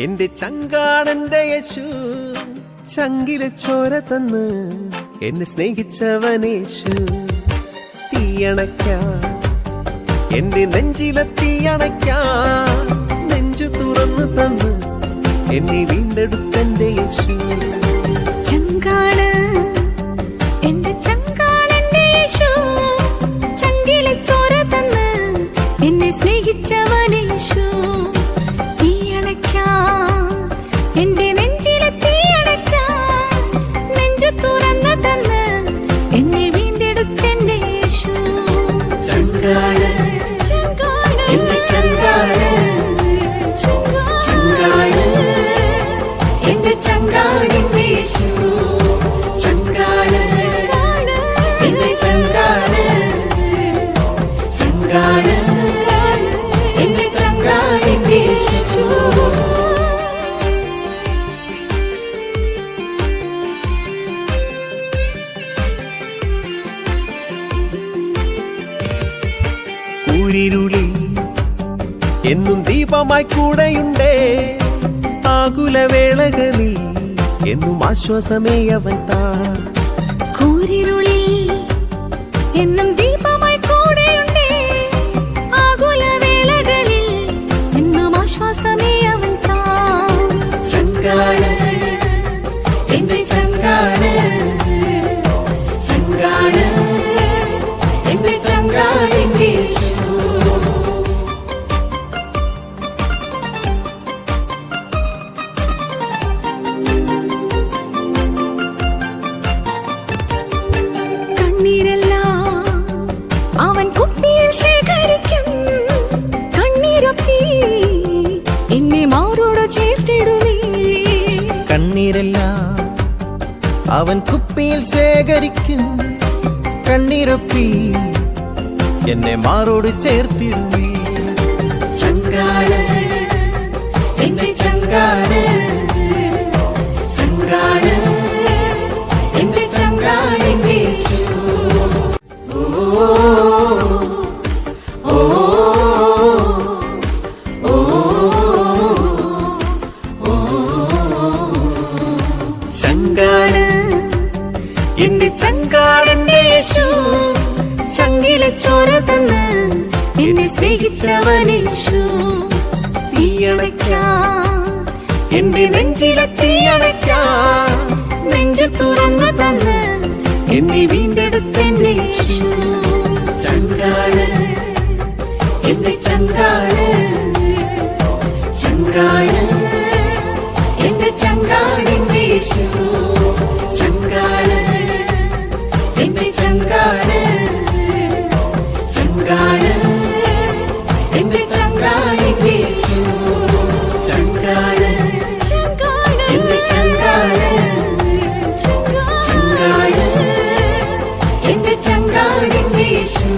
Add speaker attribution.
Speaker 1: എന്റെ ചങ്കാണെന്റെ യേശു, ചങ്കിലെ ചോര തന്ന് എന്നെ സ്നേഹിച്ചവനേശു. തീയണയ്ക്കാൻ എന്റെ നെഞ്ചിലെ തീയണയ്ക്കാൻ നെഞ്ചു തുറന്നു തന്ന് എന്നെ വീണ്ടെടുത്തെന്റെ യേശു.
Speaker 2: ചങ്കാണ് എന്റെ ചങ്കാണെന്റെ യേശു, ചങ്കിലെ ചോര തന്ന് എന്നെ സ്നേഹിച്ചവനേശു. തീയണയ്ക്കാൻ എന്റെ നെഞ്ചിലെ തീയണയ്ക്കാൻ നെഞ്ചു തുറന്നു തന്ന് എന്നെ വീണ്ടെടുത്തെന്റെ യേശു.
Speaker 3: ചങ്കാണ് എന്റെ ചങ്കാണ്, ചങ്കാണ് എന്റെ ചങ്കാണെന്റെ യേശു. ചങ്കാണ് എന്റെ ചങ്കാണ്, ചങ്കാണ് എന്റെ ചങ്കാണെന്റെ യേശു.
Speaker 1: കൂരിരുളിൽ എന്നും ദീപമായി കൂടെയുണ്ടേ, ആകുലവേളകളിൽ എന്നും ആശ്വാസമേ അവൻ താ.
Speaker 2: കൂരിരുളിൽ എന്നും ദീപമായി കൂടെയുണ്ടേ, ആകുലവേളകളിൽ എന്നും ആശ്വാസമേ അവൻ താ.
Speaker 3: ചങ്കാണ് എന്റെ ചങ്കാണ്, ചങ്കാണ് എന്റെ ചങ്കാണെന്റെ യേശു.
Speaker 2: അവൻ കുപ്പിയിൽ ശേഖരിക്കും, കണ്ണീരൊപ്പി എന്നെ മാറോട് ചേർത്തിടുവേ.
Speaker 1: കണ്ണീരെല്ലാം അവൻ കുപ്പിയിൽ ശേഖരിക്കും, കണ്ണീരൊപ്പി എന്നെ മാറോട് ചേർത്തിടുവേ.
Speaker 3: ചങ്കാണ് എന്റെ ചങ്കാണ്, ചങ്കാണ് എന്റെ ചങ്കാണെന്റെ യേശു.
Speaker 1: ചങ്കാണ്
Speaker 2: എന്റെ ചങ്കാണെന്റെ യേശു, ചങ്കിലെ ചോര തന്ന് എന്നെ സ്നേഹിച്ചവനേശു. തീയണയ്ക്കാൻ എന്റെ നെഞ്ചിലെ തീയണയ്ക്കാൻ നെഞ്ചു തുറന്നു തന്ന് എന്നെ വീണ്ടെടുത്തെന്റെ യേശു.
Speaker 3: ചങ്കാണ് എന്റെ ചങ്കാണ്, ചങ്കാണ് എന്റെ ചങ്കാണെന്റെ യേശു. ചങ്കാണ് എന്റെ ചങ്കാണ്, ചങ്കാണ് എന്റെ ചങ്കാണെന്റെ യേശു. ചങ്കാണ് എന്റെ ചങ്കാണ്, ചങ്കാണ് എന്റെ ചങ്കാണെന്റെ യേശു.